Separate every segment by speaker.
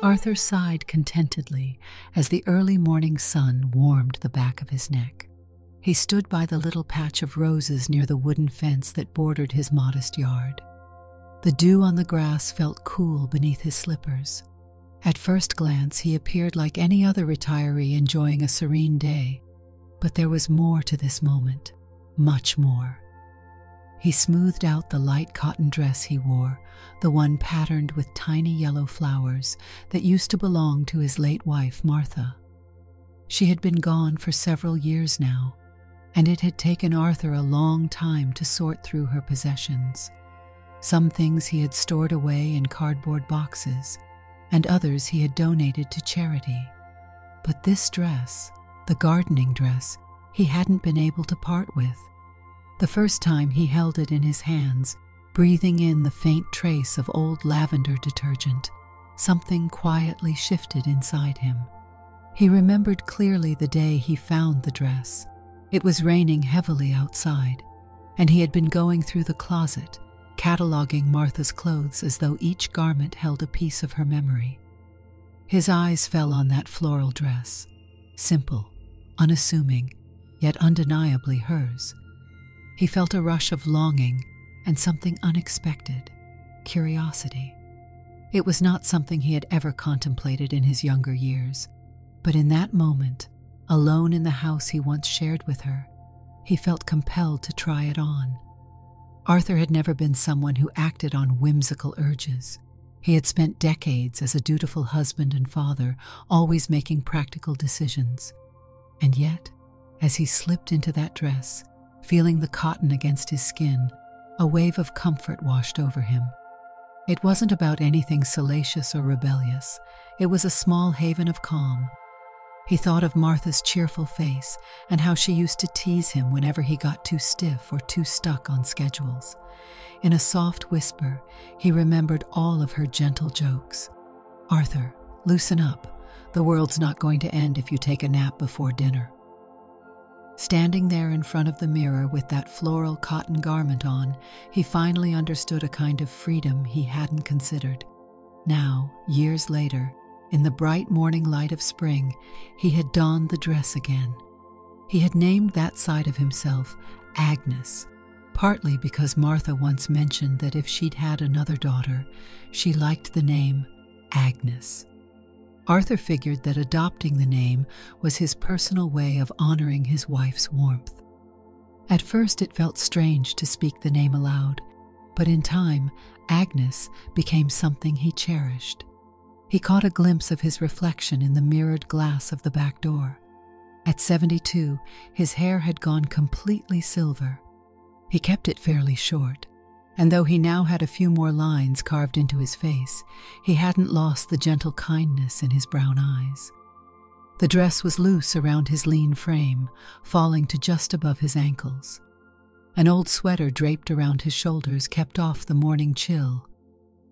Speaker 1: Arthur sighed contentedly as the early morning sun warmed the back of his neck. He stood by the little patch of roses near the wooden fence that bordered his modest yard. The dew on the grass felt cool beneath his slippers. At first glance, he appeared like any other retiree enjoying a serene day, but there was more to this moment, much more. He smoothed out the light cotton dress he wore, the one patterned with tiny yellow flowers that used to belong to his late wife, Martha. She had been gone for several years now, and it had taken Arthur a long time to sort through her possessions. Some things he had stored away in cardboard boxes, and others he had donated to charity. But this dress, the gardening dress, he hadn't been able to part with. The first time he held it in his hands, breathing in the faint trace of old lavender detergent, something quietly shifted inside him. He remembered clearly the day he found the dress. It was raining heavily outside, and he had been going through the closet, cataloging Martha's clothes as though each garment held a piece of her memory. His eyes fell on that floral dress, simple, unassuming, yet undeniably hers. He felt a rush of longing and something unexpected, curiosity. It was not something he had ever contemplated in his younger years, but in that moment, alone in the house he once shared with her, he felt compelled to try it on. Arthur had never been someone who acted on whimsical urges. He had spent decades as a dutiful husband and father, always making practical decisions. And yet, as he slipped into that dress, feeling the cotton against his skin, a wave of comfort washed over him. It wasn't about anything salacious or rebellious. It was a small haven of calm. He thought of Martha's cheerful face and how she used to tease him whenever he got too stiff or too stuck on schedules. In a soft whisper, he remembered all of her gentle jokes. "Arthur, loosen up. The world's not going to end if you take a nap before dinner." Standing there in front of the mirror with that floral cotton garment on, he finally understood a kind of freedom he hadn't considered. Now, years later, in the bright morning light of spring, he had donned the dress again. He had named that side of himself Agnes, partly because Martha once mentioned that if she'd had another daughter, she liked the name Agnes. Arthur figured that adopting the name was his personal way of honoring his wife's warmth. At first it felt strange to speak the name aloud, but in time, Agnes became something he cherished. He caught a glimpse of his reflection in the mirrored glass of the back door. At 72, his hair had gone completely silver. He kept it fairly short, and though he now had a few more lines carved into his face, he hadn't lost the gentle kindness in his brown eyes. The dress was loose around his lean frame, falling to just above his ankles. An old sweater draped around his shoulders kept off the morning chill.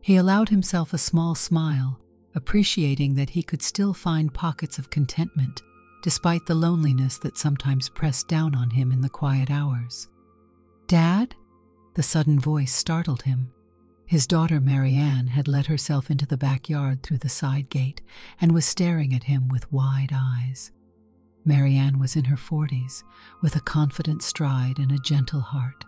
Speaker 1: He allowed himself a small smile, appreciating that he could still find pockets of contentment, despite the loneliness that sometimes pressed down on him in the quiet hours. "Dad?" The sudden voice startled him. His daughter Marianne had let herself into the backyard through the side gate and was staring at him with wide eyes. Marianne was in her 40s, with a confident stride and a gentle heart.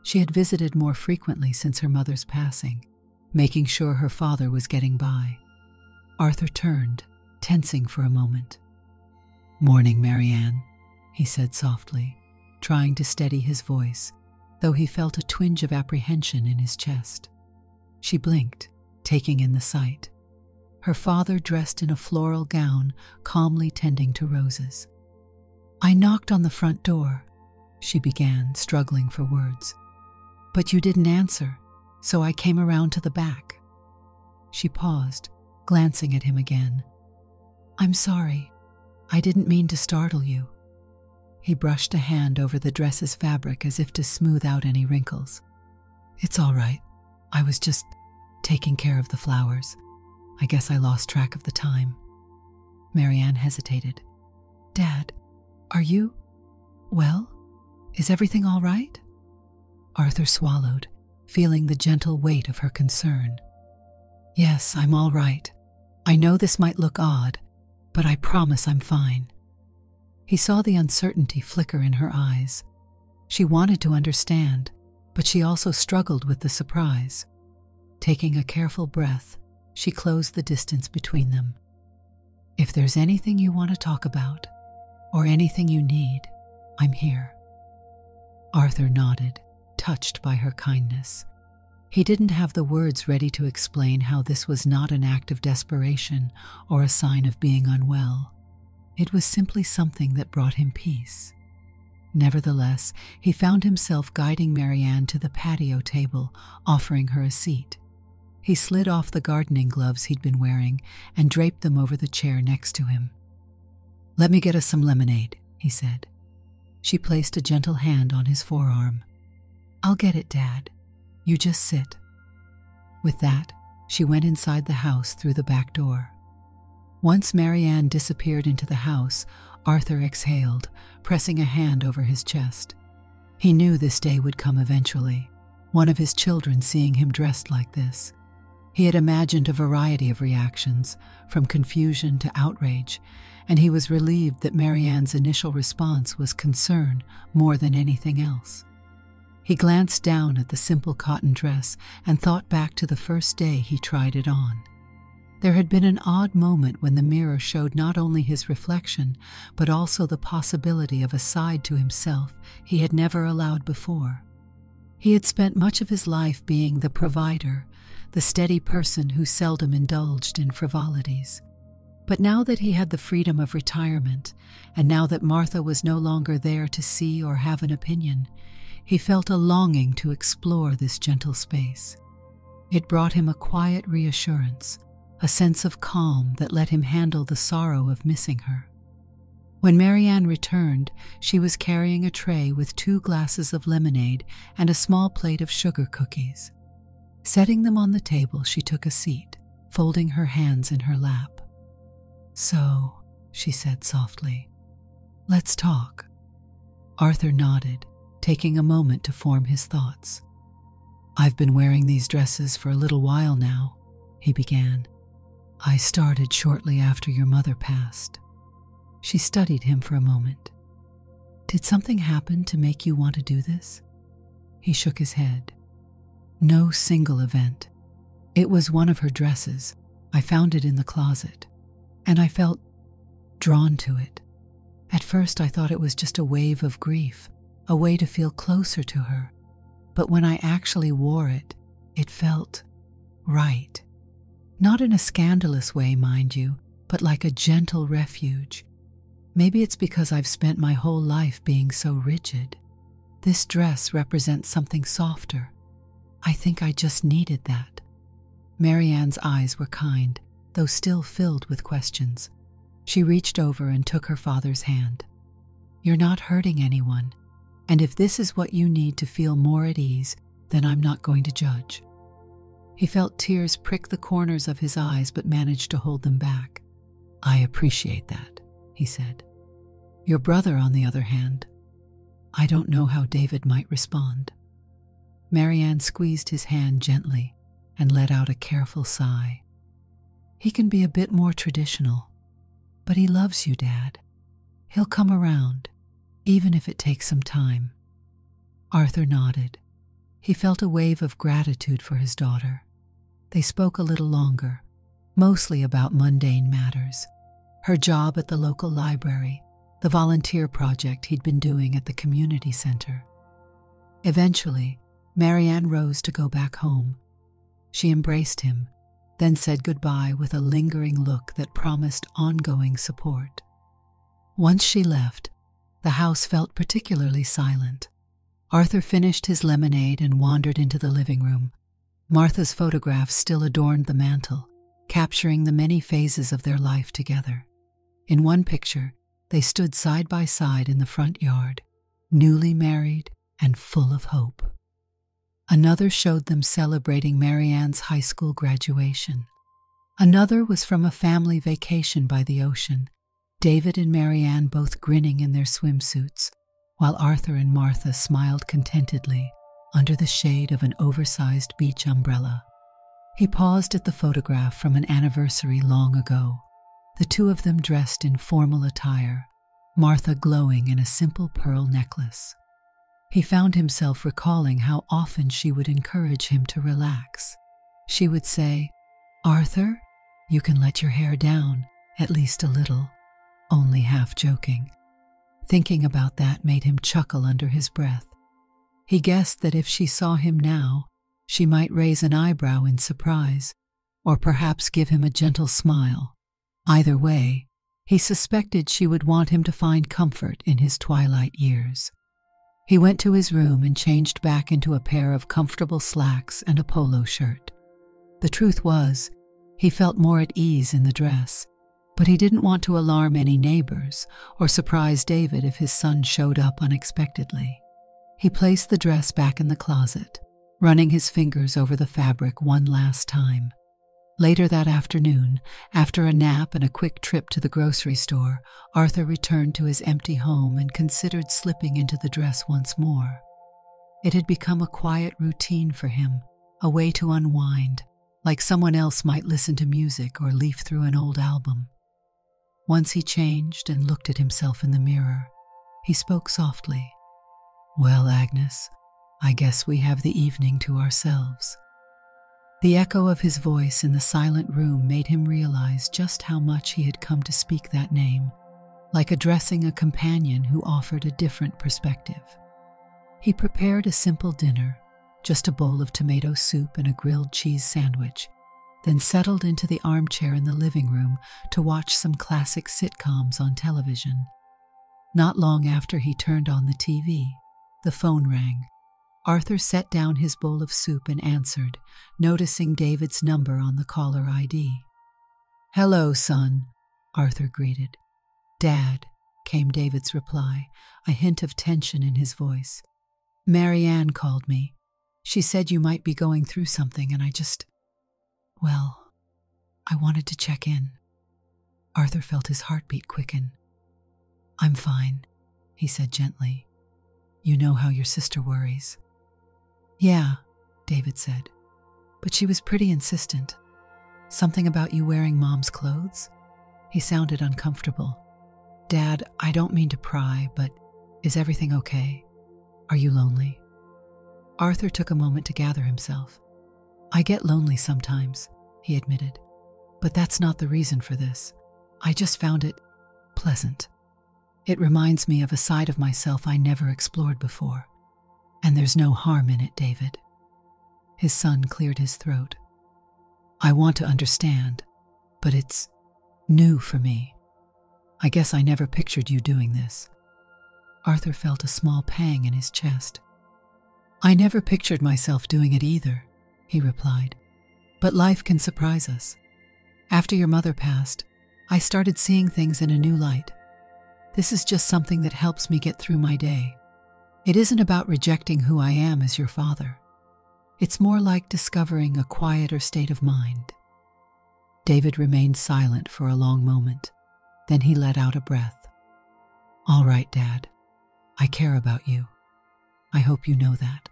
Speaker 1: She had visited more frequently since her mother's passing, making sure her father was getting by. Arthur turned, tensing for a moment. "Morning, Marianne," he said softly, trying to steady his voice, though he felt a twinge of apprehension in his chest. She blinked, taking in the sight. Her father dressed in a floral gown, calmly tending to roses. "I knocked on the front door," she began, struggling for words. "But you didn't answer, so I came around to the back." She paused, glancing at him again. "I'm sorry. I didn't mean to startle you." He brushed a hand over the dress's fabric as if to smooth out any wrinkles. "It's all right. I was just taking care of the flowers. I guess I lost track of the time." Marianne hesitated. "Dad, are you... well? Is everything all right?" Arthur swallowed, feeling the gentle weight of her concern. "Yes, I'm all right. I know this might look odd, but I promise I'm fine." He saw the uncertainty flicker in her eyes. She wanted to understand, but she also struggled with the surprise. Taking a careful breath, she closed the distance between them. "If there's anything you want to talk about, or anything you need, I'm here." Arthur nodded, touched by her kindness. He didn't have the words ready to explain how this was not an act of desperation or a sign of being unwell. It was simply something that brought him peace. Nevertheless, he found himself guiding Marianne to the patio table, offering her a seat. He slid off the gardening gloves he'd been wearing and draped them over the chair next to him. "Let me get us some lemonade," he said. She placed a gentle hand on his forearm. "I'll get it, Dad. You just sit." With that, she went inside the house through the back door. Once Marianne disappeared into the house, Arthur exhaled, pressing a hand over his chest. He knew this day would come eventually, one of his children seeing him dressed like this. He had imagined a variety of reactions, from confusion to outrage, and he was relieved that Marianne's initial response was concern more than anything else. He glanced down at the simple cotton dress and thought back to the first day he tried it on. There had been an odd moment when the mirror showed not only his reflection, but also the possibility of a side to himself he had never allowed before. He had spent much of his life being the provider, the steady person who seldom indulged in frivolities. But now that he had the freedom of retirement, and now that Martha was no longer there to see or have an opinion, he felt a longing to explore this gentle space. It brought him a quiet reassurance, a sense of calm that let him handle the sorrow of missing her. When Marianne returned, she was carrying a tray with 2 glasses of lemonade and a small plate of sugar cookies. Setting them on the table, she took a seat, folding her hands in her lap. "So," she said softly, "let's talk." Arthur nodded, taking a moment to form his thoughts. "I've been wearing these dresses for a little while now," he began. "I started shortly after your mother passed." She studied him for a moment. "Did something happen to make you want to do this?" He shook his head. "No single event. It was one of her dresses. I found it in the closet, and I felt drawn to it. At first I thought it was just a wave of grief, a way to feel closer to her. But when I actually wore it, it felt right. Not in a scandalous way, mind you, but like a gentle refuge. Maybe it's because I've spent my whole life being so rigid. This dress represents something softer. I think I just needed that." Marianne's eyes were kind, though still filled with questions. She reached over and took her father's hand. "You're not hurting anyone, and if this is what you need to feel more at ease, then I'm not going to judge." He felt tears prick the corners of his eyes but managed to hold them back. "I appreciate that," he said. "Your brother, on the other hand, I don't know how David might respond." Marianne squeezed his hand gently and let out a careful sigh. "He can be a bit more traditional, but he loves you, Dad. He'll come around, even if it takes some time." Arthur nodded. He felt a wave of gratitude for his daughter. They spoke a little longer, mostly about mundane matters. Her job at the local library, the volunteer project he'd been doing at the community center. Eventually, Marianne rose to go back home. She embraced him, then said goodbye with a lingering look that promised ongoing support. Once she left, the house felt particularly silent. Arthur finished his lemonade and wandered into the living room. Martha's photographs still adorned the mantel, capturing the many phases of their life together. In one picture, they stood side by side in the front yard, newly married and full of hope. Another showed them celebrating Marianne's high school graduation. Another was from a family vacation by the ocean, David and Marianne both grinning in their swimsuits, while Arthur and Martha smiled contentedly under the shade of an oversized beach umbrella. He paused at the photograph from an anniversary long ago, the two of them dressed in formal attire, Martha glowing in a simple pearl necklace. He found himself recalling how often she would encourage him to relax. She would say, "Arthur, you can let your hair down, at least a little," only half joking. Thinking about that made him chuckle under his breath. He guessed that if she saw him now, she might raise an eyebrow in surprise, or perhaps give him a gentle smile. Either way, he suspected she would want him to find comfort in his twilight years. He went to his room and changed back into a pair of comfortable slacks and a polo shirt. The truth was, he felt more at ease in the dress, but he didn't want to alarm any neighbors or surprise David if his son showed up unexpectedly. He placed the dress back in the closet, running his fingers over the fabric one last time. Later that afternoon, after a nap and a quick trip to the grocery store, Arthur returned to his empty home and considered slipping into the dress once more. It had become a quiet routine for him, a way to unwind, like someone else might listen to music or leaf through an old album. Once he changed and looked at himself in the mirror, he spoke softly. "Well, Agnes, I guess we have the evening to ourselves." The echo of his voice in the silent room made him realize just how much he had come to speak that name, like addressing a companion who offered a different perspective. He prepared a simple dinner, just a bowl of tomato soup and a grilled cheese sandwich, then settled into the armchair in the living room to watch some classic sitcoms on television. Not long after he turned on the TV, the phone rang. Arthur set down his bowl of soup and answered, noticing David's number on the caller ID. "Hello, son," Arthur greeted. "Dad," came David's reply, a hint of tension in his voice. "Marianne called me. She said you might be going through something, and I wanted to check in." Arthur felt his heartbeat quicken. "I'm fine," he said gently. "You know how your sister worries." "Yeah," David said, "but she was pretty insistent. Something about you wearing Mom's clothes?" He sounded uncomfortable. "Dad, I don't mean to pry, but is everything okay? Are you lonely?" Arthur took a moment to gather himself. "I get lonely sometimes," he admitted, "but that's not the reason for this. I just found it pleasant. It reminds me of a side of myself I never explored before. And there's no harm in it, David." His son cleared his throat. "I want to understand, but it's new for me. I guess I never pictured you doing this." Arthur felt a small pang in his chest. "I never pictured myself doing it either," he replied. "But life can surprise us. After your mother passed, I started seeing things in a new light. This is just something that helps me get through my day. It isn't about rejecting who I am as your father. It's more like discovering a quieter state of mind." David remained silent for a long moment. Then he let out a breath. "All right, Dad. I care about you. I hope you know that.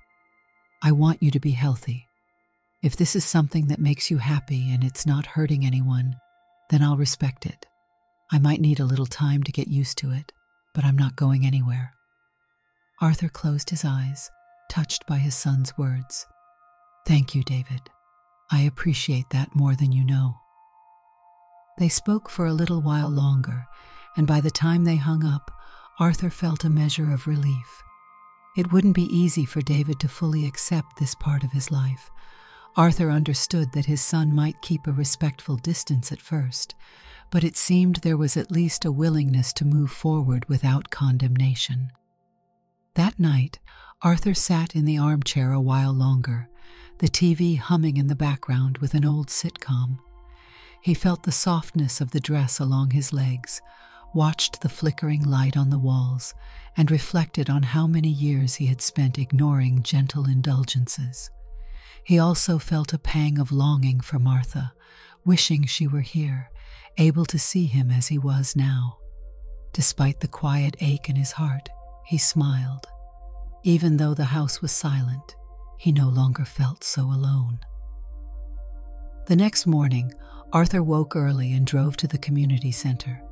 Speaker 1: I want you to be healthy. If this is something that makes you happy and it's not hurting anyone, then I'll respect it. I might need a little time to get used to it, but I'm not going anywhere." Arthur closed his eyes, touched by his son's words. "Thank you, David. I appreciate that more than you know." They spoke for a little while longer, and by the time they hung up, Arthur felt a measure of relief. It wouldn't be easy for David to fully accept this part of his life. Arthur understood that his son might keep a respectful distance at first, but it seemed there was at least a willingness to move forward without condemnation. That night, Arthur sat in the armchair a while longer, the TV humming in the background with an old sitcom. He felt the softness of the dress along his legs, watched the flickering light on the walls, and reflected on how many years he had spent ignoring gentle indulgences. He also felt a pang of longing for Martha, wishing she were here, able to see him as he was now. Despite the quiet ache in his heart, he smiled. Even though the house was silent, he no longer felt so alone. The next morning, Arthur woke early and drove to the community center.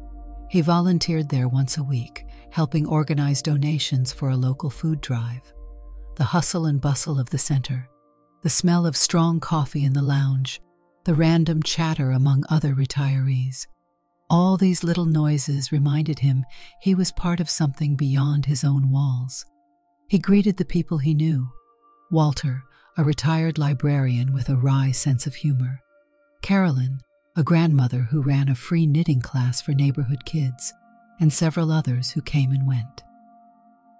Speaker 1: He volunteered there once a week, helping organize donations for a local food drive. The hustle and bustle of the center, the smell of strong coffee in the lounge, the random chatter among other retirees. All these little noises reminded him he was part of something beyond his own walls. He greeted the people he knew: Walter, a retired librarian with a wry sense of humor; Carolyn, a grandmother who ran a free knitting class for neighborhood kids; and several others who came and went.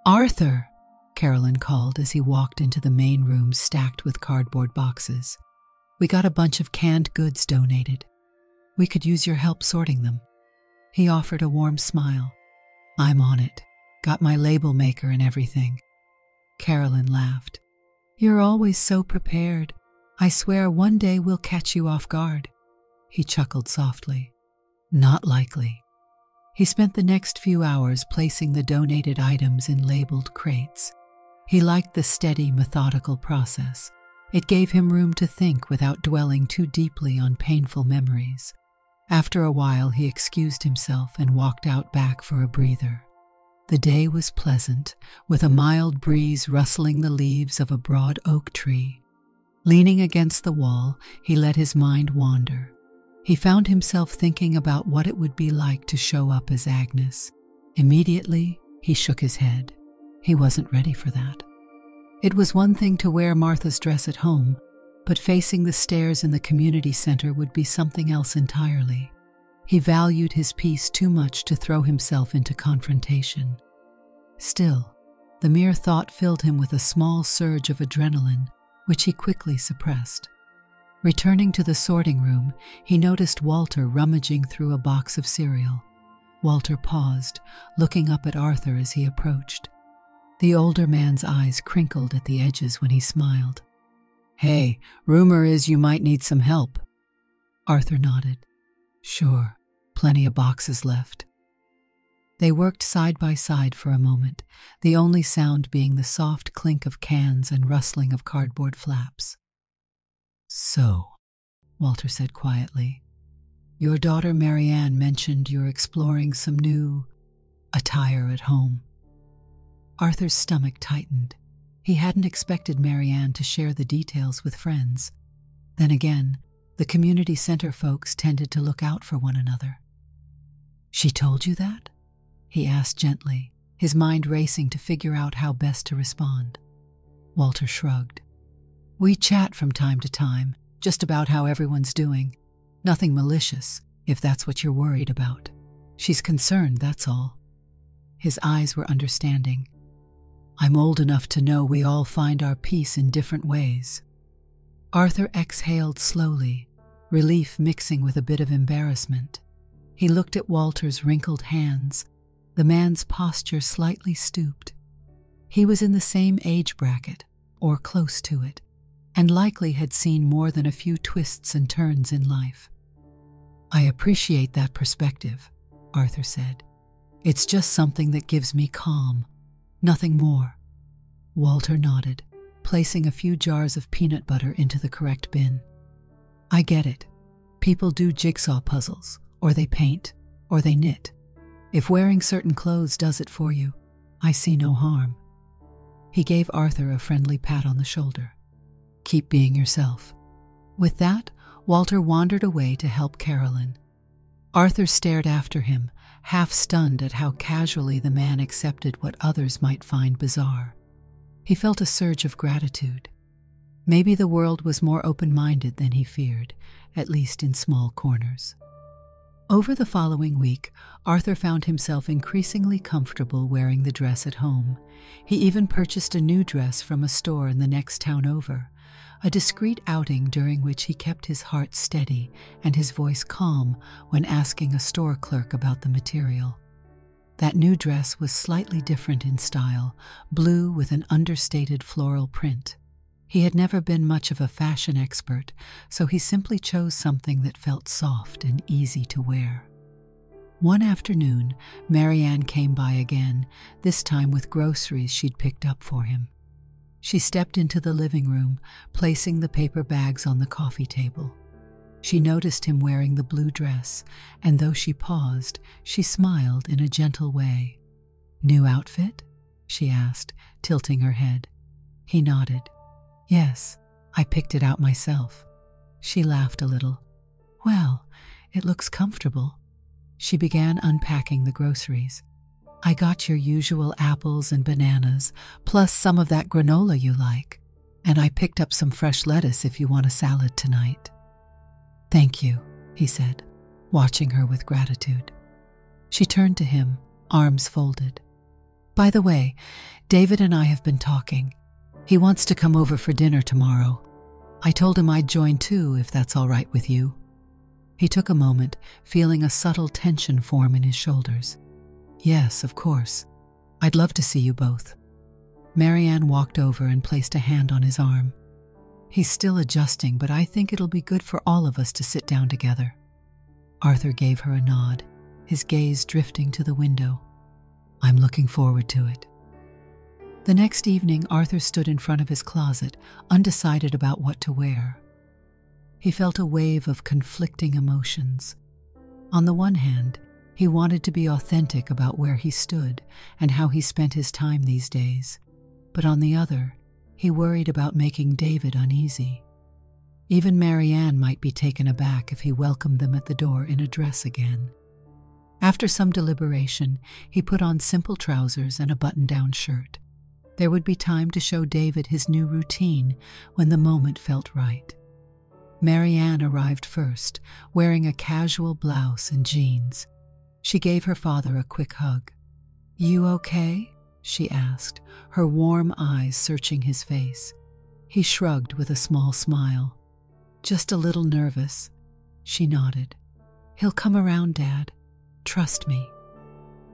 Speaker 1: "Arthur!" Carolyn called as he walked into the main room stacked with cardboard boxes. "We got a bunch of canned goods donated. We could use your help sorting them." He offered a warm smile. "I'm on it. Got my label maker and everything." Carolyn laughed. "You're always so prepared. I swear one day we'll catch you off guard." He chuckled softly. "Not likely." He spent the next few hours placing the donated items in labeled crates. He liked the steady, methodical process. It gave him room to think without dwelling too deeply on painful memories. After a while, he excused himself and walked out back for a breather. The day was pleasant, with a mild breeze rustling the leaves of a broad oak tree. Leaning against the wall, he let his mind wander. He found himself thinking about what it would be like to show up as Agnes. Immediately, he shook his head. He wasn't ready for that. It was one thing to wear Martha's dress at home, but facing the stairs in the community center would be something else entirely. He valued his peace too much to throw himself into confrontation. Still, the mere thought filled him with a small surge of adrenaline, which he quickly suppressed. Returning to the sorting room, he noticed Walter rummaging through a box of cereal. Walter paused, looking up at Arthur as he approached. The older man's eyes crinkled at the edges when he smiled. "Hey, rumor is you might need some help." Arthur nodded. "Sure, plenty of boxes left." They worked side by side for a moment, the only sound being the soft clink of cans and rustling of cardboard flaps. "So," Walter said quietly, "your daughter Marianne mentioned you're exploring some new attire at home." Arthur's stomach tightened. He hadn't expected Marianne to share the details with friends. Then again, the community center folks tended to look out for one another. "She told you that?" he asked gently, his mind racing to figure out how best to respond. Walter shrugged. "We chat from time to time, just about how everyone's doing. Nothing malicious, if that's what you're worried about. She's concerned, that's all." His eyes were understanding. "I'm old enough to know we all find our peace in different ways." Arthur exhaled slowly, relief mixing with a bit of embarrassment. He looked at Walter's wrinkled hands, the man's posture slightly stooped. He was in the same age bracket, or close to it, and likely had seen more than a few twists and turns in life. "I appreciate that perspective," Arthur said. "It's just something that gives me calm. Nothing more." Walter nodded, placing a few jars of peanut butter into the correct bin. "I get it. People do jigsaw puzzles, or they paint, or they knit. If wearing certain clothes does it for you, I see no harm." He gave Arthur a friendly pat on the shoulder. "Keep being yourself." With that, Walter wandered away to help Carolyn. Arthur stared after him, half stunned at how casually the man accepted what others might find bizarre. He felt a surge of gratitude. Maybe the world was more open-minded than he feared, at least in small corners. Over the following week, Arthur found himself increasingly comfortable wearing the dress at home. He even purchased a new dress from a store in the next town over, a discreet outing during which he kept his heart steady and his voice calm when asking a store clerk about the material. That new dress was slightly different in style, blue with an understated floral print. He had never been much of a fashion expert, so he simply chose something that felt soft and easy to wear. One afternoon, Marianne came by again, this time with groceries she'd picked up for him. She stepped into the living room, placing the paper bags on the coffee table. She noticed him wearing the blue dress, and though she paused, she smiled in a gentle way. "New outfit?" she asked, tilting her head. He nodded. "Yes, I picked it out myself." She laughed a little. "Well, it looks comfortable." She began unpacking the groceries. "I got your usual apples and bananas, plus some of that granola you like, and I picked up some fresh lettuce if you want a salad tonight." "Thank you," he said, watching her with gratitude. She turned to him, arms folded. "By the way, David and I have been talking. He wants to come over for dinner tomorrow. I told him I'd join too, if that's all right with you." He took a moment, feeling a subtle tension form in his shoulders. "Yes, of course. I'd love to see you both." Marianne walked over and placed a hand on his arm. "He's still adjusting, but I think it'll be good for all of us to sit down together." Arthur gave her a nod, his gaze drifting to the window. "I'm looking forward to it." The next evening, Arthur stood in front of his closet, undecided about what to wear. He felt a wave of conflicting emotions. On the one hand, he wanted to be authentic about where he stood and how he spent his time these days. But on the other, he worried about making David uneasy. Even Marianne might be taken aback if he welcomed them at the door in a dress again. After some deliberation, he put on simple trousers and a button-down shirt. There would be time to show David his new routine when the moment felt right. Marianne arrived first, wearing a casual blouse and jeans. She gave her father a quick hug. "You okay?" she asked, her warm eyes searching his face. He shrugged with a small smile. "Just a little nervous." She nodded. "He'll come around, Dad. Trust me."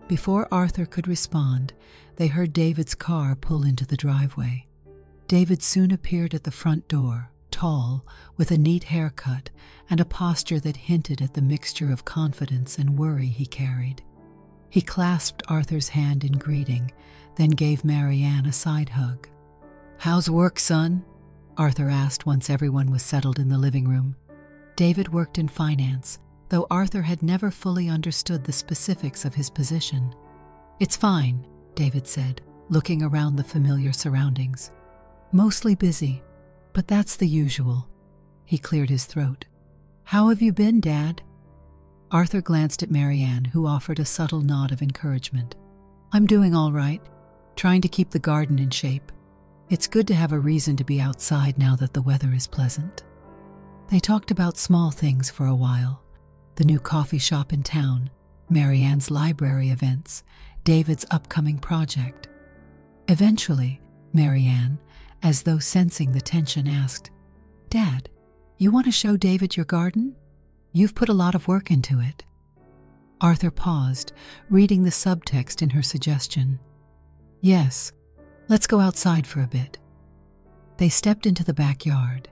Speaker 1: Before Arthur could respond, they heard David's car pull into the driveway. David soon appeared at the front door, tall, with a neat haircut and a posture that hinted at the mixture of confidence and worry he carried. He clasped Arthur's hand in greeting, then gave Marianne a side hug. "How's work, son?" Arthur asked once everyone was settled in the living room. David worked in finance, though Arthur had never fully understood the specifics of his position. "It's fine," David said, looking around the familiar surroundings. "Mostly busy, but that's the usual." He cleared his throat. "How have you been, Dad?" Arthur glanced at Marianne, who offered a subtle nod of encouragement. "I'm doing all right, trying to keep the garden in shape. It's good to have a reason to be outside now that the weather is pleasant." They talked about small things for a while. The new coffee shop in town, Marianne's library events, David's upcoming project. Eventually, Marianne, as though sensing the tension, asked, "Dad, you want to show David your garden? You've put a lot of work into it." Arthur paused, reading the subtext in her suggestion. "Yes, let's go outside for a bit." They stepped into the backyard.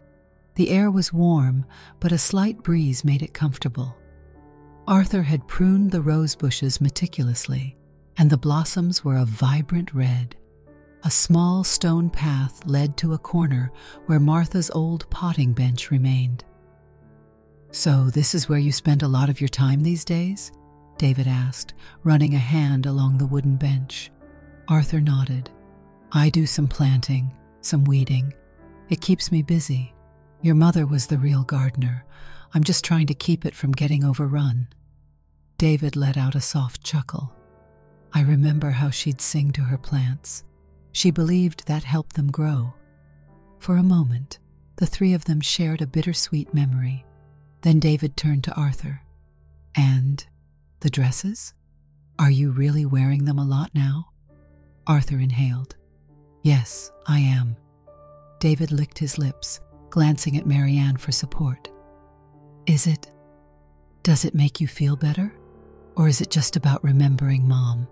Speaker 1: The air was warm, but a slight breeze made it comfortable. Arthur had pruned the rose bushes meticulously, and the blossoms were a vibrant red. A small stone path led to a corner where Martha's old potting bench remained. "So this is where you spend a lot of your time these days?" David asked, running a hand along the wooden bench. Arthur nodded. "I do some planting, some weeding. It keeps me busy. Your mother was the real gardener. I'm just trying to keep it from getting overrun." David let out a soft chuckle. "I remember how she'd sing to her plants. She believed that helped them grow." For a moment, the three of them shared a bittersweet memory. Then David turned to Arthur. "And the dresses? Are you really wearing them a lot now?" Arthur inhaled. "Yes, I am." David licked his lips, glancing at Marianne for support. Does it make you feel better? Or is it just about remembering Mom?"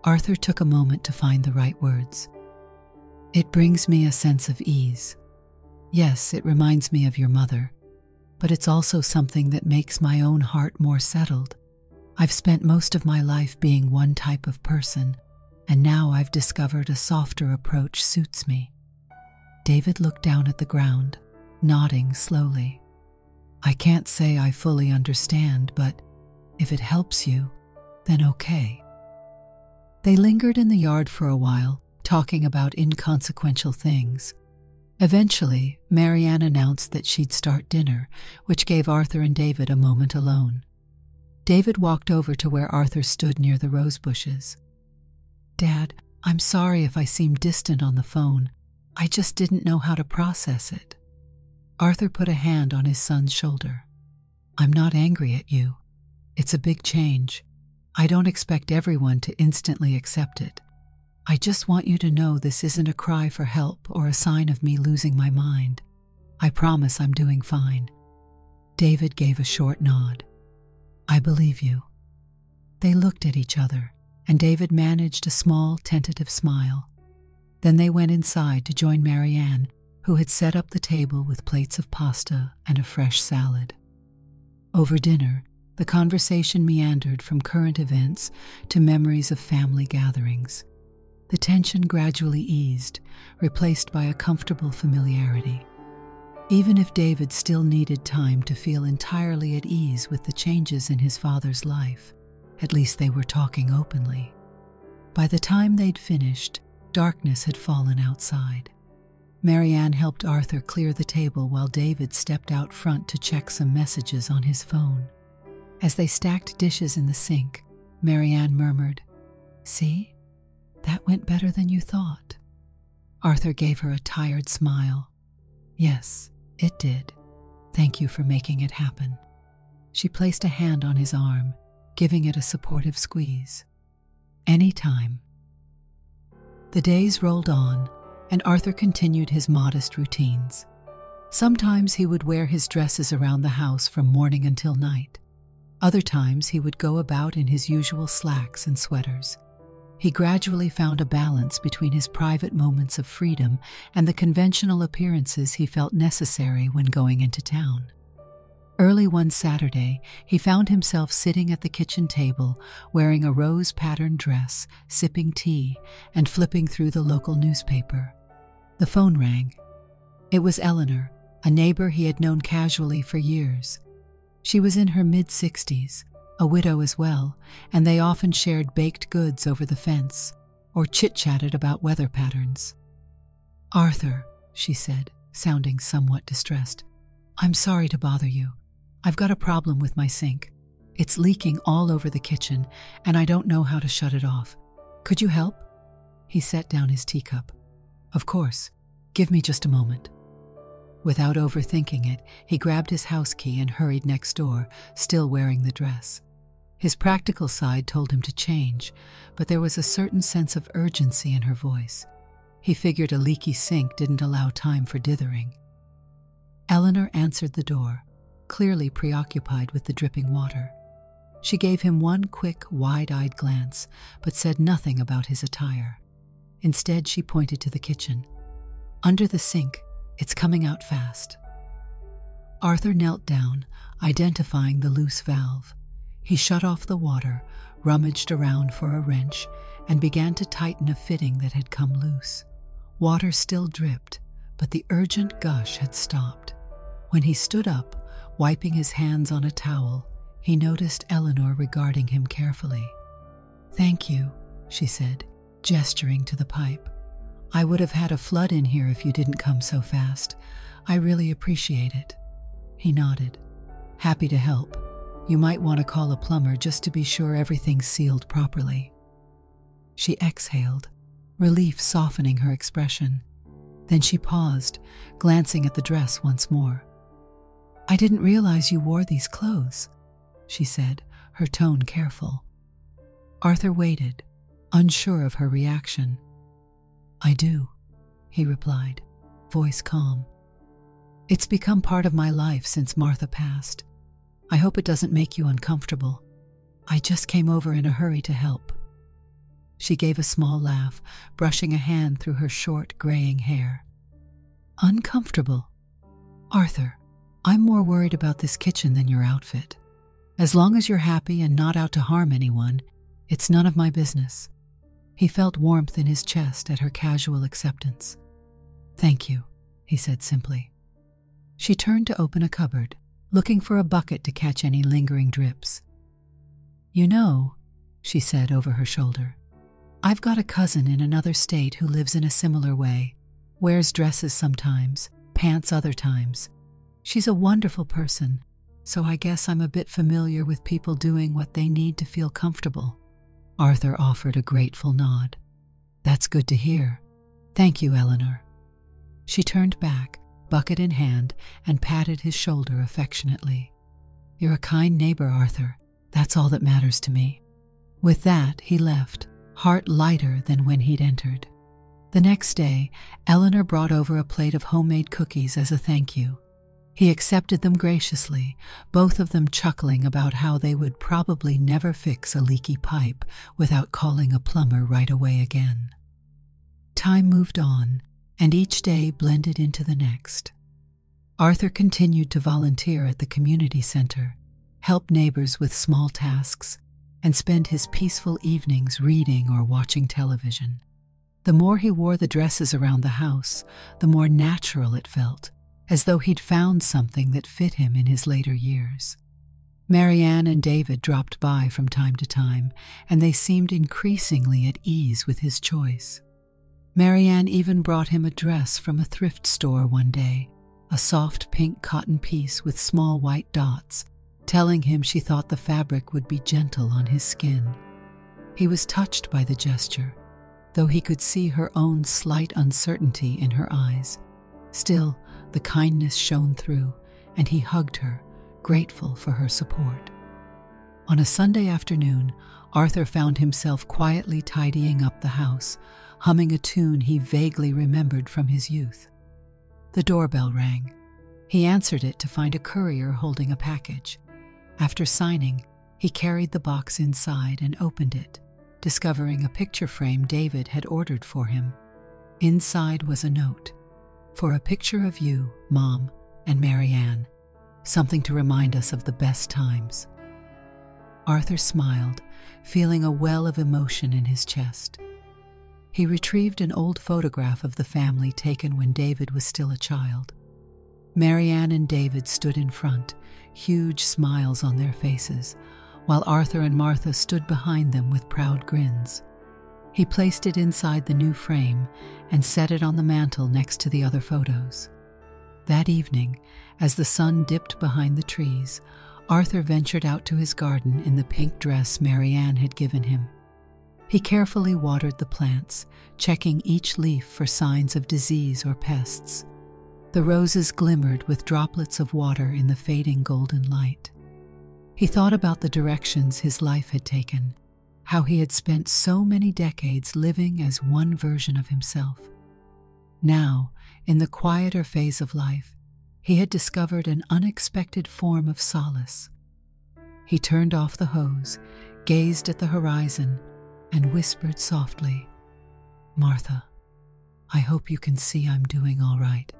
Speaker 1: Arthur took a moment to find the right words. "It brings me a sense of ease. Yes, it reminds me of your mother, but it's also something that makes my own heart more settled. I've spent most of my life being one type of person, and now I've discovered a softer approach suits me." David looked down at the ground, nodding slowly. I can't say I fully understand, but if it helps you, then okay." They lingered in the yard for a while, talking about inconsequential things. Eventually, Marianne announced that she'd start dinner, which gave Arthur and David a moment alone. David walked over to where Arthur stood near the rose bushes. "Dad, I'm sorry if I seem distant on the phone. I just didn't know how to process it." Arthur put a hand on his son's shoulder. "I'm not angry at you. It's a big change. I don't expect everyone to instantly accept it. I just want you to know this isn't a cry for help or a sign of me losing my mind. I promise I'm doing fine." David gave a short nod. "I believe you." They looked at each other, and David managed a small, tentative smile. Then they went inside to join Marianne, who had set up the table with plates of pasta and a fresh salad. Over dinner, the conversation meandered from current events to memories of family gatherings. The tension gradually eased, replaced by a comfortable familiarity. Even if David still needed time to feel entirely at ease with the changes in his father's life, at least they were talking openly. By the time they'd finished, darkness had fallen outside. Marianne helped Arthur clear the table while David stepped out front to check some messages on his phone. As they stacked dishes in the sink, Marianne murmured, "See? That went better than you thought." Arthur gave her a tired smile. "Yes, it did. Thank you for making it happen." She placed a hand on his arm, giving it a supportive squeeze. "Anytime." The days rolled on, and Arthur continued his modest routines. Sometimes he would wear his dresses around the house from morning until night. Other times he would go about in his usual slacks and sweaters. He gradually found a balance between his private moments of freedom and the conventional appearances he felt necessary when going into town. Early one Saturday, he found himself sitting at the kitchen table, wearing a rose-patterned dress, sipping tea, and flipping through the local newspaper. The phone rang. It was Eleanor, a neighbor he had known casually for years. She was in her mid-60s, a widow as well, and they often shared baked goods over the fence, or chit-chatted about weather patterns. "Arthur," she said, sounding somewhat distressed, "I'm sorry to bother you. I've got a problem with my sink. It's leaking all over the kitchen, and I don't know how to shut it off. Could you help?" He set down his teacup. "Of course. Give me just a moment." Without overthinking it, he grabbed his house key and hurried next door, still wearing the dress. His practical side told him to change, but there was a certain sense of urgency in her voice. He figured a leaky sink didn't allow time for dithering. Eleanor answered the door, clearly preoccupied with the dripping water. She gave him one quick, wide-eyed glance, but said nothing about his attire. Instead, she pointed to the kitchen. "Under the sink. It's coming out fast." Arthur knelt down, identifying the loose valve. He shut off the water, rummaged around for a wrench, and began to tighten a fitting that had come loose. Water still dripped, but the urgent gush had stopped. When he stood up, wiping his hands on a towel, he noticed Eleanor regarding him carefully. "Thank you," she said, gesturing to the pipe. "I would have had a flood in here if you didn't come so fast. I really appreciate it." He nodded. "Happy to help. You might want to call a plumber just to be sure everything's sealed properly." She exhaled, relief softening her expression. Then she paused, glancing at the dress once more. "I didn't realize you wore these clothes," she said, her tone careful. Arthur waited, unsure of her reaction. "I do," he replied, voice calm. "It's become part of my life since Martha passed. I hope it doesn't make you uncomfortable. I just came over in a hurry to help." She gave a small laugh, brushing a hand through her short, graying hair. "Uncomfortable? Arthur, I'm more worried about this kitchen than your outfit. As long as you're happy and not out to harm anyone, it's none of my business." He felt warmth in his chest at her casual acceptance. "Thank you," he said simply. She turned to open a cupboard, looking for a bucket to catch any lingering drips. "You know," she said over her shoulder, "I've got a cousin in another state who lives in a similar way, wears dresses sometimes, pants other times. She's a wonderful person, so I guess I'm a bit familiar with people doing what they need to feel comfortable." Arthur offered a grateful nod. "That's good to hear. Thank you, Eleanor." She turned back, bucket in hand, and patted his shoulder affectionately. "You're a kind neighbor, Arthur. That's all that matters to me." With that, he left, heart lighter than when he'd entered. The next day, Eleanor brought over a plate of homemade cookies as a thank you. He accepted them graciously, both of them chuckling about how they would probably never fix a leaky pipe without calling a plumber right away again. Time moved on, and each day blended into the next. Arthur continued to volunteer at the community center, help neighbors with small tasks, and spend his peaceful evenings reading or watching television. The more he wore the dresses around the house, the more natural it felt, as though he'd found something that fit him in his later years. Marianne and David dropped by from time to time, and they seemed increasingly at ease with his choice. Marianne even brought him a dress from a thrift store one day, a soft pink cotton piece with small white dots, telling him she thought the fabric would be gentle on his skin. He was touched by the gesture, though he could see her own slight uncertainty in her eyes. Still, the kindness shone through, and he hugged her, grateful for her support. On a Sunday afternoon, Arthur found himself quietly tidying up the house, humming a tune he vaguely remembered from his youth. The doorbell rang. He answered it to find a courier holding a package. After signing, he carried the box inside and opened it, discovering a picture frame David had ordered for him. Inside was a note. "For a picture of you, Mom, and Marianne. Something to remind us of the best times." Arthur smiled, feeling a well of emotion in his chest. He retrieved an old photograph of the family taken when David was still a child. Marianne and David stood in front, huge smiles on their faces, while Arthur and Martha stood behind them with proud grins. He placed it inside the new frame and set it on the mantel next to the other photos. That evening, as the sun dipped behind the trees, Arthur ventured out to his garden in the pink dress Marianne had given him. He carefully watered the plants, checking each leaf for signs of disease or pests. The roses glimmered with droplets of water in the fading golden light. He thought about the directions his life had taken, how he had spent so many decades living as one version of himself. Now, in the quieter phase of life, he had discovered an unexpected form of solace. He turned off the hose, gazed at the horizon, and whispered softly, "Martha, I hope you can see I'm doing all right."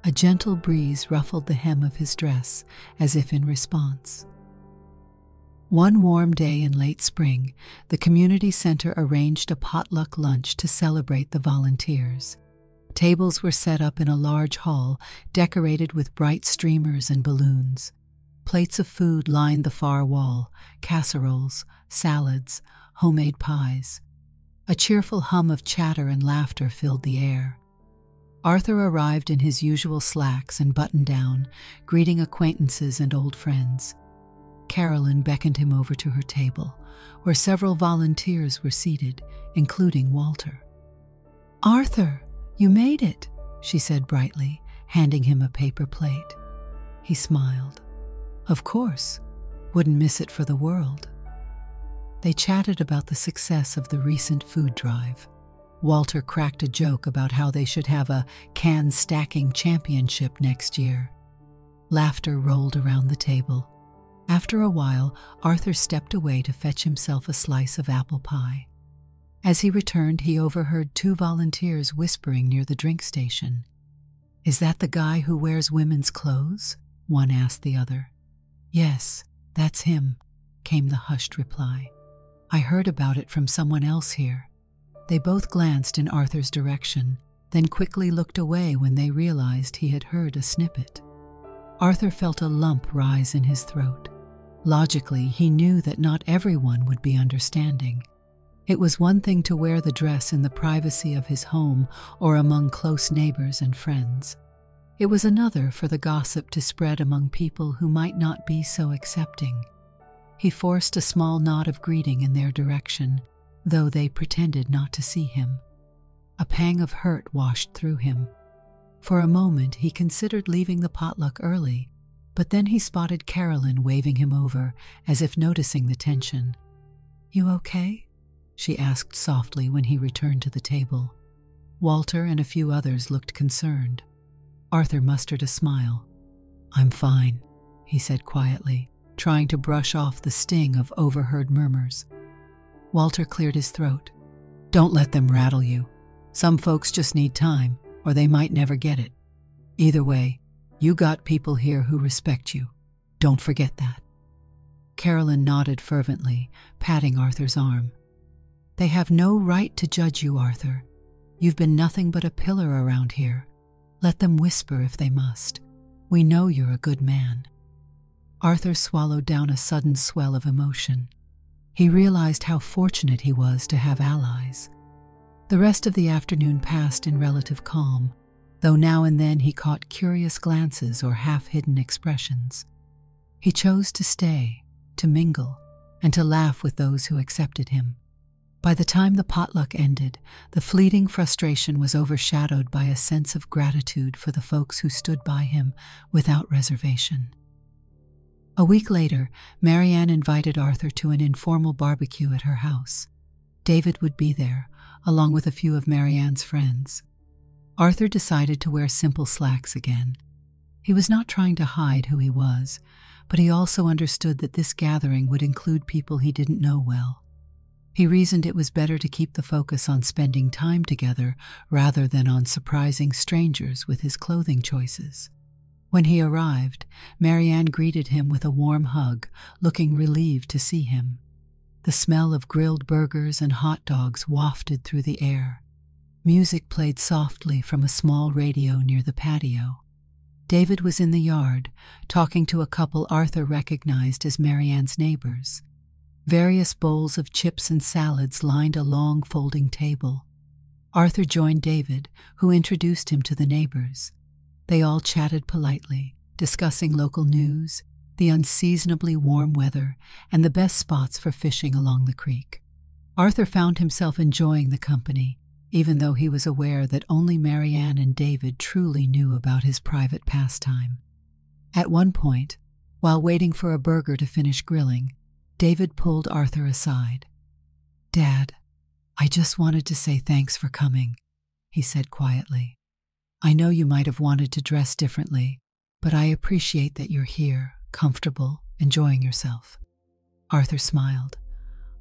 Speaker 1: A gentle breeze ruffled the hem of his dress, as if in response. One warm day in late spring, the community center arranged a potluck lunch to celebrate the volunteers. Tables were set up in a large hall, decorated with bright streamers and balloons. Plates of food lined the far wall, casseroles, salads, homemade pies. A cheerful hum of chatter and laughter filled the air. Arthur arrived in his usual slacks and button-down, greeting acquaintances and old friends. Carolyn beckoned him over to her table, where several volunteers were seated, including Walter. "Arthur, you made it," she said brightly, handing him a paper plate. He smiled. "Of course. Wouldn't miss it for the world." They chatted about the success of the recent food drive. Walter cracked a joke about how they should have a can-stacking championship next year. Laughter rolled around the table. After a while, Arthur stepped away to fetch himself a slice of apple pie. As he returned, he overheard two volunteers whispering near the drink station. "Is that the guy who wears women's clothes?" one asked the other. "Yes, that's him," came the hushed reply. "I heard about it from someone else here." They both glanced in Arthur's direction, then quickly looked away when they realized he had heard a snippet. Arthur felt a lump rise in his throat. Logically, he knew that not everyone would be understanding. It was one thing to wear the dress in the privacy of his home or among close neighbors and friends. It was another for the gossip to spread among people who might not be so accepting. He forced a small nod of greeting in their direction, though they pretended not to see him. A pang of hurt washed through him. For a moment, he considered leaving the potluck early, but then he spotted Carolyn waving him over, as if noticing the tension. "You okay?" she asked softly when he returned to the table. Walter and a few others looked concerned. Arthur mustered a smile. "I'm fine," he said quietly, trying to brush off the sting of overheard murmurs. Walter cleared his throat. "Don't let them rattle you. Some folks just need time, or they might never get it. Either way, you got people here who respect you. Don't forget that." Carolyn nodded fervently, patting Arthur's arm. "They have no right to judge you, Arthur. You've been nothing but a pillar around here. Let them whisper if they must. We know you're a good man." Arthur swallowed down a sudden swell of emotion. He realized how fortunate he was to have allies. The rest of the afternoon passed in relative calm, though now and then he caught curious glances or half-hidden expressions. He chose to stay, to mingle, and to laugh with those who accepted him. By the time the potluck ended, the fleeting frustration was overshadowed by a sense of gratitude for the folks who stood by him without reservation. A week later, Marianne invited Arthur to an informal barbecue at her house. David would be there, along with a few of Marianne's friends. Arthur decided to wear simple slacks again. He was not trying to hide who he was, but he also understood that this gathering would include people he didn't know well. He reasoned it was better to keep the focus on spending time together rather than on surprising strangers with his clothing choices. When he arrived, Marianne greeted him with a warm hug, looking relieved to see him. The smell of grilled burgers and hot dogs wafted through the air. Music played softly from a small radio near the patio. David was in the yard, talking to a couple Arthur recognized as Marianne's neighbors. Various bowls of chips and salads lined a long folding table. Arthur joined David, who introduced him to the neighbors. They all chatted politely, discussing local news, the unseasonably warm weather, and the best spots for fishing along the creek. Arthur found himself enjoying the company, even though he was aware that only Marianne and David truly knew about his private pastime. At one point, while waiting for a burger to finish grilling, David pulled Arthur aside. "Dad, I just wanted to say thanks for coming," he said quietly. "I know you might have wanted to dress differently, but I appreciate that you're here, comfortable, enjoying yourself." Arthur smiled.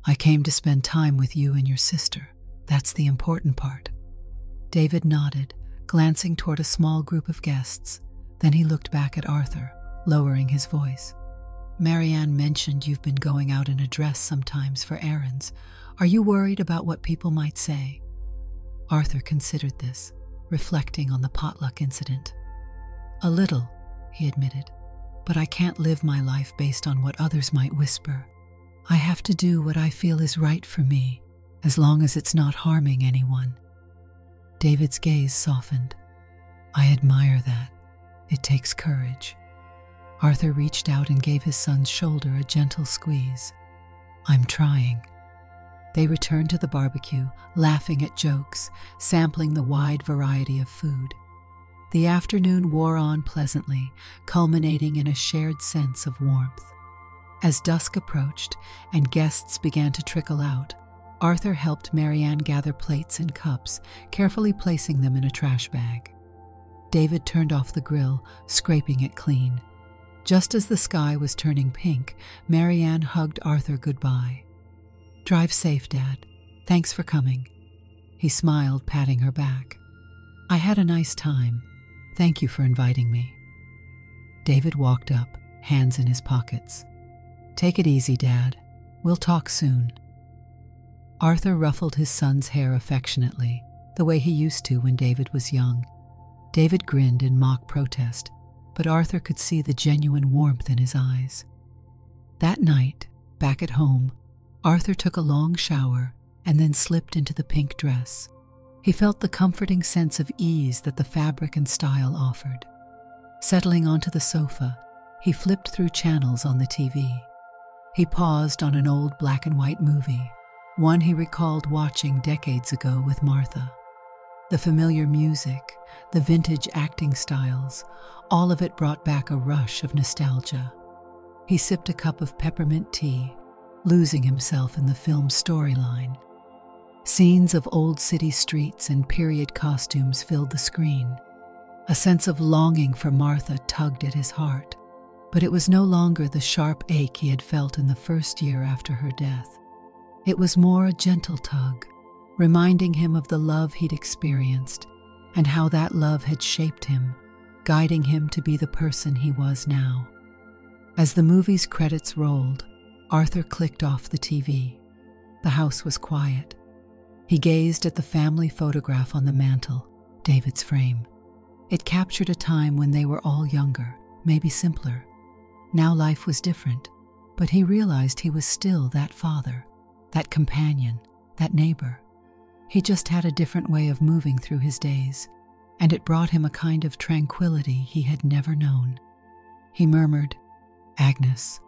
Speaker 1: "I came to spend time with you and your sister. That's the important part." David nodded, glancing toward a small group of guests. Then he looked back at Arthur, lowering his voice. "Marianne mentioned you've been going out in a dress sometimes for errands. Are you worried about what people might say?" Arthur considered this, reflecting on the potluck incident. "A little," he admitted, "but I can't live my life based on what others might whisper. I have to do what I feel is right for me, as long as it's not harming anyone." David's gaze softened. "I admire that. It takes courage." Arthur reached out and gave his son's shoulder a gentle squeeze. "I'm trying." They returned to the barbecue, laughing at jokes, sampling the wide variety of food. The afternoon wore on pleasantly, culminating in a shared sense of warmth. As dusk approached and guests began to trickle out, Arthur helped Marianne gather plates and cups, carefully placing them in a trash bag. David turned off the grill, scraping it clean. Just as the sky was turning pink, Marianne hugged Arthur goodbye. "Drive safe, Dad. Thanks for coming." He smiled, patting her back. "I had a nice time. Thank you for inviting me." David walked up, hands in his pockets. "Take it easy, Dad. We'll talk soon." Arthur ruffled his son's hair affectionately, the way he used to when David was young. David grinned in mock protest. but Arthur could see the genuine warmth in his eyes. That night, back at home, Arthur took a long shower and then slipped into the pink dress. He felt the comforting sense of ease that the fabric and style offered. Settling onto the sofa, he flipped through channels on the TV. He paused on an old black and white movie, one he recalled watching decades ago with Martha. The familiar music, the vintage acting styles, all of it brought back a rush of nostalgia. He sipped a cup of peppermint tea, losing himself in the film's storyline. Scenes of old city streets and period costumes filled the screen. A sense of longing for Martha tugged at his heart, but it was no longer the sharp ache he had felt in the first year after her death. It was more a gentle tug, reminding him of the love he'd experienced and how that love had shaped him, guiding him to be the person he was now. As the movie's credits rolled, Arthur clicked off the TV. The house was quiet. He gazed at the family photograph on the mantel, David's frame. It captured a time when they were all younger, maybe simpler. Now life was different, but he realized he was still that father, that companion, that neighbor. He just had a different way of moving through his days, and it brought him a kind of tranquility he had never known. He murmured, "Agnes,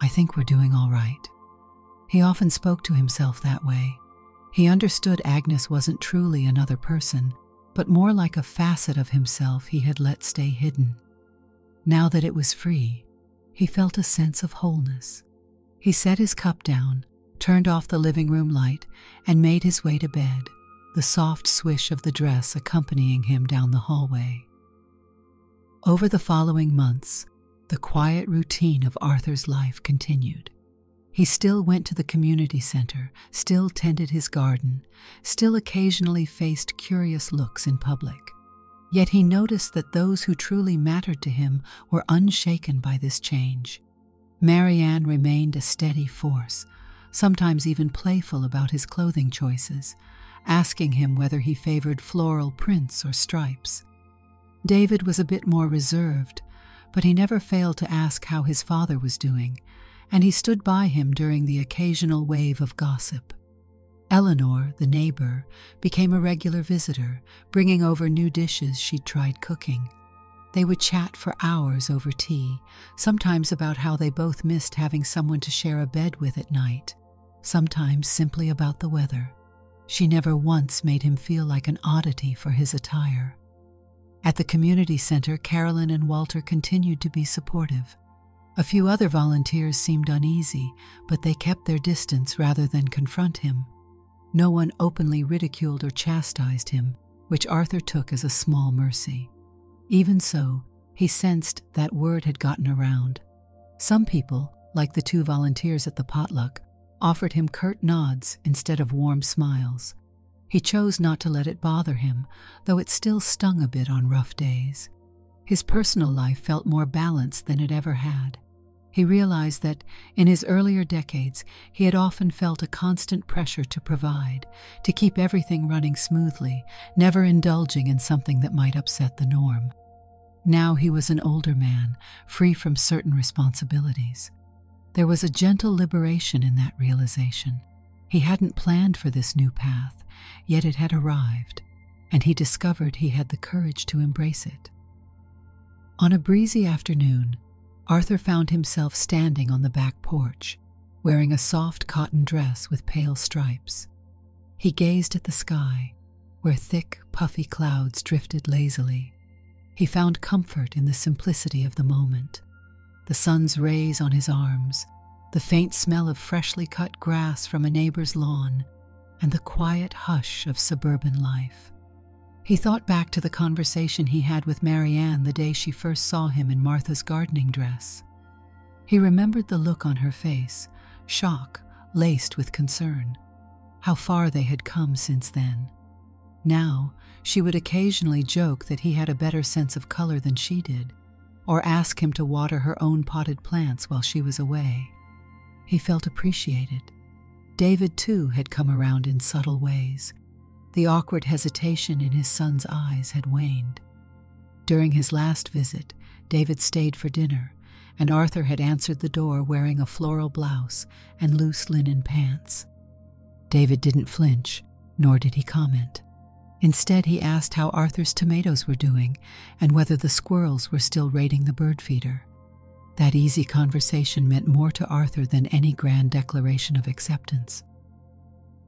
Speaker 1: I think we're doing all right." He often spoke to himself that way. He understood Agnes wasn't truly another person, but more like a facet of himself he had let stay hidden. Now that it was free, he felt a sense of wholeness. He set his cup down, turned off the living room light, and made his way to bed, the soft swish of the dress accompanying him down the hallway. Over the following months, the quiet routine of Arthur's life continued. He still went to the community center, still tended his garden, still occasionally faced curious looks in public. Yet he noticed that those who truly mattered to him were unshaken by this change. Marianne remained a steady force, sometimes even playful about his clothing choices, asking him whether he favored floral prints or stripes. David was a bit more reserved, but he never failed to ask how his father was doing, and he stood by him during the occasional wave of gossip. Eleanor, the neighbor, became a regular visitor, bringing over new dishes she'd tried cooking. They would chat for hours over tea, sometimes about how they both missed having someone to share a bed with at night, sometimes simply about the weather. She never once made him feel like an oddity for his attire. At the community center, Carolyn and Walter continued to be supportive. A few other volunteers seemed uneasy, but they kept their distance rather than confront him. No one openly ridiculed or chastised him, which Arthur took as a small mercy. Even so, he sensed that word had gotten around. Some people, like the two volunteers at the potluck, offered him curt nods instead of warm smiles. He chose not to let it bother him, though it still stung a bit on rough days. His personal life felt more balanced than it ever had. He realized that, in his earlier decades, he had often felt a constant pressure to provide, to keep everything running smoothly, never indulging in something that might upset the norm. Now he was an older man, free from certain responsibilities. There was a gentle liberation in that realization. He hadn't planned for this new path, yet it had arrived, and he discovered he had the courage to embrace it. On a breezy afternoon, Arthur found himself standing on the back porch, wearing a soft cotton dress with pale stripes. He gazed at the sky, where thick, puffy clouds drifted lazily. He found comfort in the simplicity of the moment. The sun's rays on his arms, the faint smell of freshly cut grass from a neighbor's lawn, and the quiet hush of suburban life. He thought back to the conversation he had with Marianne the day she first saw him in Martha's gardening dress. He remembered the look on her face, shock laced with concern. How far they had come since then. Now, she would occasionally joke that he had a better sense of color than she did, or ask him to water her own potted plants while she was away. He felt appreciated. David, too, had come around in subtle ways. The awkward hesitation in his son's eyes had waned. During his last visit, David stayed for dinner, and Arthur had answered the door wearing a floral blouse and loose linen pants. David didn't flinch, nor did he comment. Instead, he asked how Arthur's tomatoes were doing and whether the squirrels were still raiding the bird feeder. That easy conversation meant more to Arthur than any grand declaration of acceptance.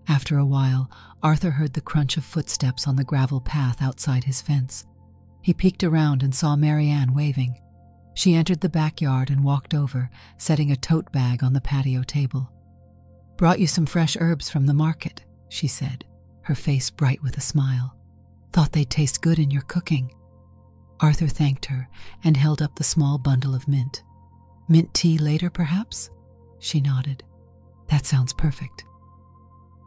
Speaker 1: After a while, Arthur heard the crunch of footsteps on the gravel path outside his fence. He peeked around and saw Marianne waving. She entered the backyard and walked over, setting a tote bag on the patio table. "Brought you some fresh herbs from the market," she said, her face bright with a smile. "Thought they'd taste good in your cooking." Arthur thanked her and held up the small bundle of mint. "Mint tea later, perhaps?" She nodded. "That sounds perfect."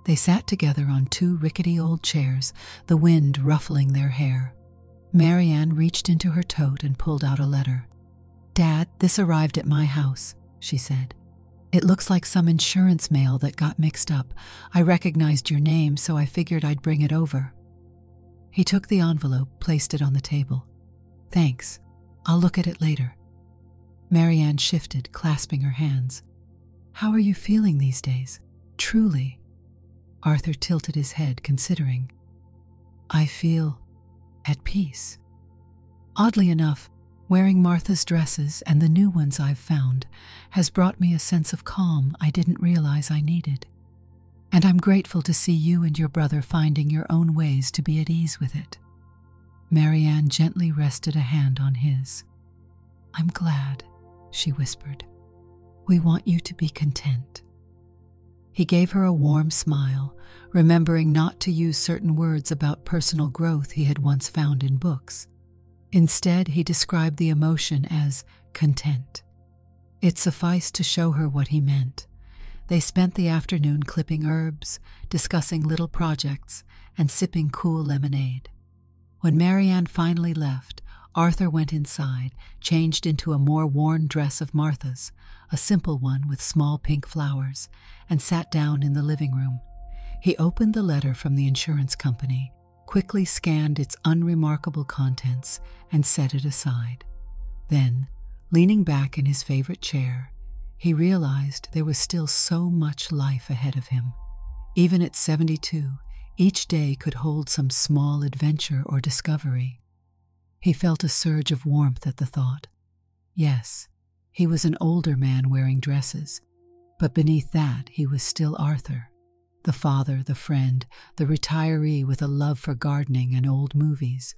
Speaker 1: They sat together on two rickety old chairs, the wind ruffling their hair. Marianne reached into her tote and pulled out a letter. "Dad, this arrived at my house," she said. "It looks like some insurance mail that got mixed up. I recognized your name, so I figured I'd bring it over." He took the envelope, placed it on the table. "Thanks. I'll look at it later." Marianne shifted, clasping her hands. "How are you feeling these days? Truly?" Arthur tilted his head, considering. "I feel at peace. Oddly enough, wearing Martha's dresses and the new ones I've found has brought me a sense of calm I didn't realize I needed. And I'm grateful to see you and your brother finding your own ways to be at ease with it." Marianne gently rested a hand on his. "I'm glad," she whispered. "We want you to be content." He gave her a warm smile, remembering not to use certain words about personal growth he had once found in books. Instead, he described the emotion as content. It sufficed to show her what he meant. They spent the afternoon clipping herbs, discussing little projects, and sipping cool lemonade. When Marianne finally left, Arthur went inside, changed into a more worn dress of Martha's, a simple one with small pink flowers, and sat down in the living room. He opened the letter from the insurance company, quickly scanned its unremarkable contents, and set it aside. Then, leaning back in his favorite chair, he realized there was still so much life ahead of him. Even at 72, each day could hold some small adventure or discovery. He felt a surge of warmth at the thought. Yes, he was an older man wearing dresses, but beneath that he was still Arthur, the father, the friend, the retiree with a love for gardening and old movies.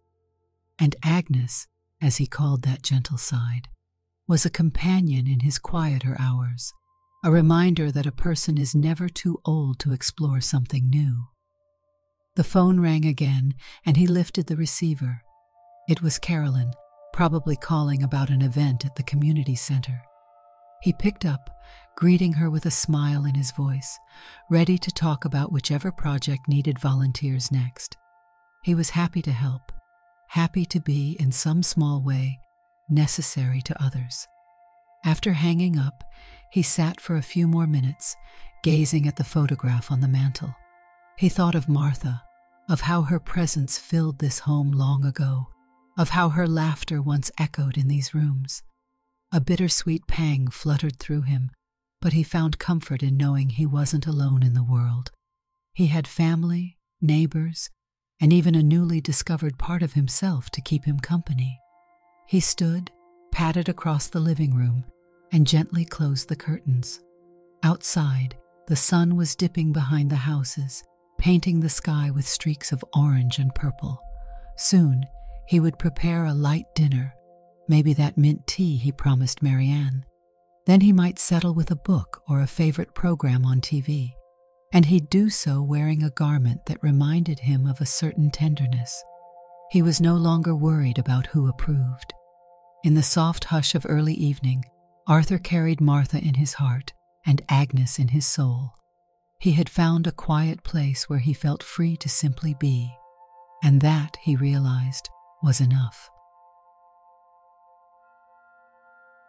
Speaker 1: And Agnes, as he called that gentle side, was a companion in his quieter hours, a reminder that a person is never too old to explore something new. The phone rang again, and he lifted the receiver. It was Carolyn, probably calling about an event at the community center. He picked up, greeting her with a smile in his voice, ready to talk about whichever project needed volunteers next. He was happy to help, happy to be, in some small way, necessary to others. After hanging up, he sat for a few more minutes, gazing at the photograph on the mantel. He thought of Martha, of how her presence filled this home long ago, of how her laughter once echoed in these rooms. A bittersweet pang fluttered through him, but he found comfort in knowing he wasn't alone in the world. He had family, neighbors, and even a newly discovered part of himself to keep him company. He stood, padded across the living room, and gently closed the curtains. Outside, the sun was dipping behind the houses, painting the sky with streaks of orange and purple. Soon, he would prepare a light dinner, maybe that mint tea he promised Marianne. Then he might settle with a book or a favorite program on TV, and he'd do so wearing a garment that reminded him of a certain tenderness. He was no longer worried about who approved. In the soft hush of early evening, Arthur carried Martha in his heart and Agnes in his soul. He had found a quiet place where he felt free to simply be, and that, he realized, was enough.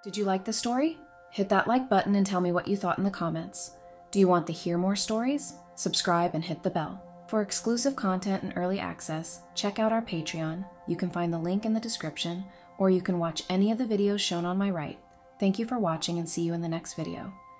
Speaker 2: Did you like the story? Hit that like button and tell me what you thought in the comments. Do you want to hear more stories? Subscribe and hit the bell. For exclusive content and early access, check out our Patreon. You can find the link in the description, or you can watch any of the videos shown on my right. Thank you for watching and see you in the next video.